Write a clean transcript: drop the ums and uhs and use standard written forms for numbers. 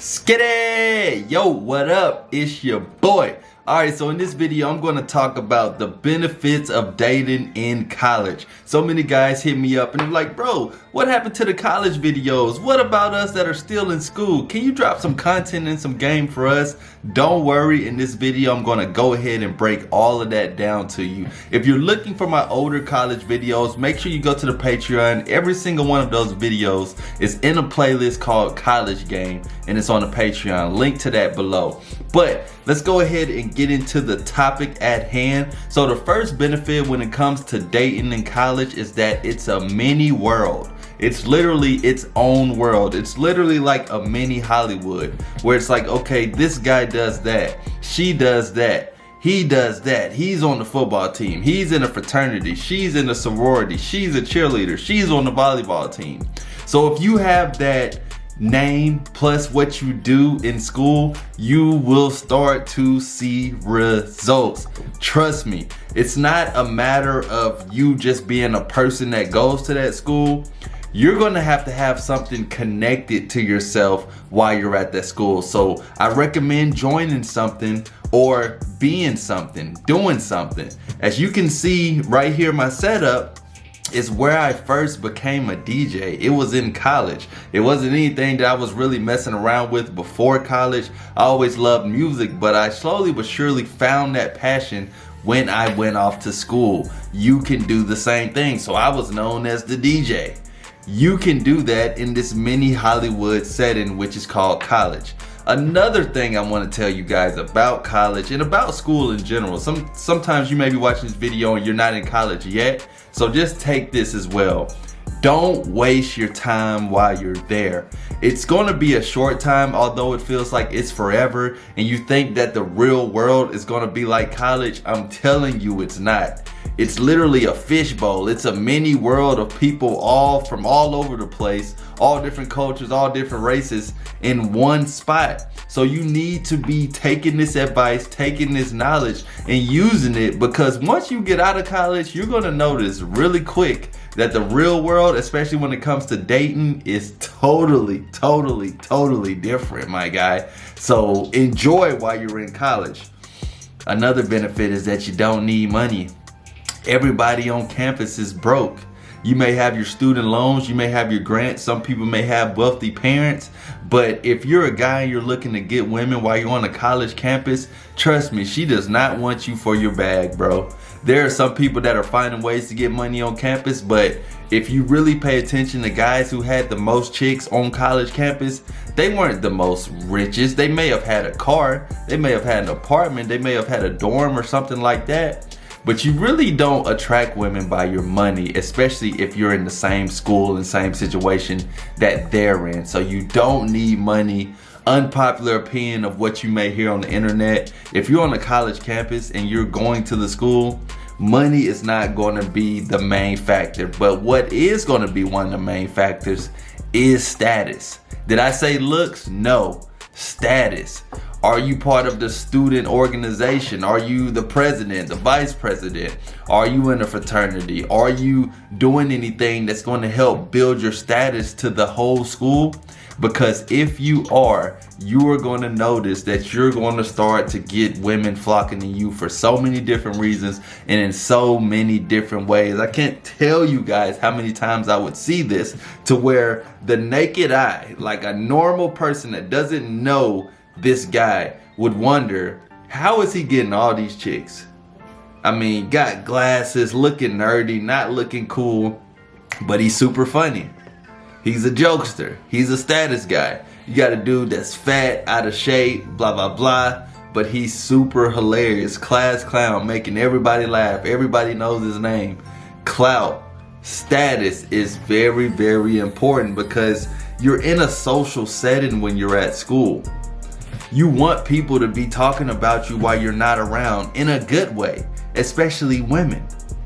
Skitty! Yo, what up? It's your boy. Alright, so in this video, I'm going to talk about the benefits of dating in college. So many guys hit me up and they're like, bro, what happened to the college videos? What about us that are still in school? Can you drop some content and some game for us? Don't worry, in this video, I'm going to go ahead and break all of that down to you. If you're looking for my older college videos, make sure you go to the Patreon. Every single one of those videos is in a playlist called College Game, and it's on the Patreon. Link to that below. But let's go ahead and get into the topic at hand. So the first benefit when it comes to dating in college is that it's a mini world. It's literally its own world. It's literally like a mini Hollywood where it's like, okay, this guy does that, she does that, he does that, he's on the football team, he's in a fraternity, she's in a sorority, she's a cheerleader, she's on the volleyball team. So if you have that name plus what you do in school, you will start to see results. Trust me, it's not a matter of you just being a person that goes to that school. You're going to have something connected to yourself while you're at that school. So I recommend joining something or being something, doing something. As you can see right here, my setup is where I first became a DJ. It was in college. It wasn't anything that I was really messing around with before college. I always loved music, but I slowly but surely found that passion when I went off to school. You can do the same thing. So I was known as the DJ. You can do that in this mini Hollywood setting, which is called college. Another thing I want to tell you guys about college and about school in general. Sometimes you may be watching this video and you're not in college yet, so just take this as well. Don't waste your time while you're there. It's going to be a short time, although it feels like it's forever, and you think that the real world is going to be like college. I'm telling you, it's not. It's literally a fishbowl. It's a mini world of people all from all over the place, all different cultures, all different races in one spot. So you need to be taking this advice, taking this knowledge and using it, because once you get out of college, you're going to notice really quick that the real world, especially when it comes to dating, is totally different, my guy. So enjoy while you're in college. Another benefit is that you don't need money. Everybody on campus is broke. You may have your student loans, you may have your grants, some people may have wealthy parents, but if you're a guy and you're looking to get women while you're on a college campus, trust me, she does not want you for your bag, bro. There are some people that are finding ways to get money on campus, but if you really pay attention to guys who had the most chicks on college campus, they weren't the most richest. They may have had a car, they may have had an apartment, they may have had a dorm or something like that. But you really don't attract women by your money, especially if you're in the same school and same situation that they're in. So you don't need money. Unpopular opinion of what you may hear on the internet. If you're on a college campus and you're going to the school, money is not going to be the main factor. But what is going to be one of the main factors is status. Did I say looks? No. Status. Are you part of the student organization? Are you the president, the vice president? Are you in a fraternity? Are you doing anything that's going to help build your status to the whole school? Because if you are going to notice that you're going to start to get women flocking to you for so many different reasons and in so many different ways. I can't tell you guys how many times I would see this to where the naked eye, like a normal person that doesn't know this guy, would wonder, how is he getting all these chicks? I mean, got glasses, looking nerdy, not looking cool, but he's super funny. He's a jokester. He's a status guy. You got a dude that's fat, out of shape, blah, blah, blah, but he's super hilarious. Class clown, making everybody laugh. Everybody knows his name. Clout, status is very important because you're in a social setting when you're at school. You want people to be talking about you while you're not around in a good way, especially women.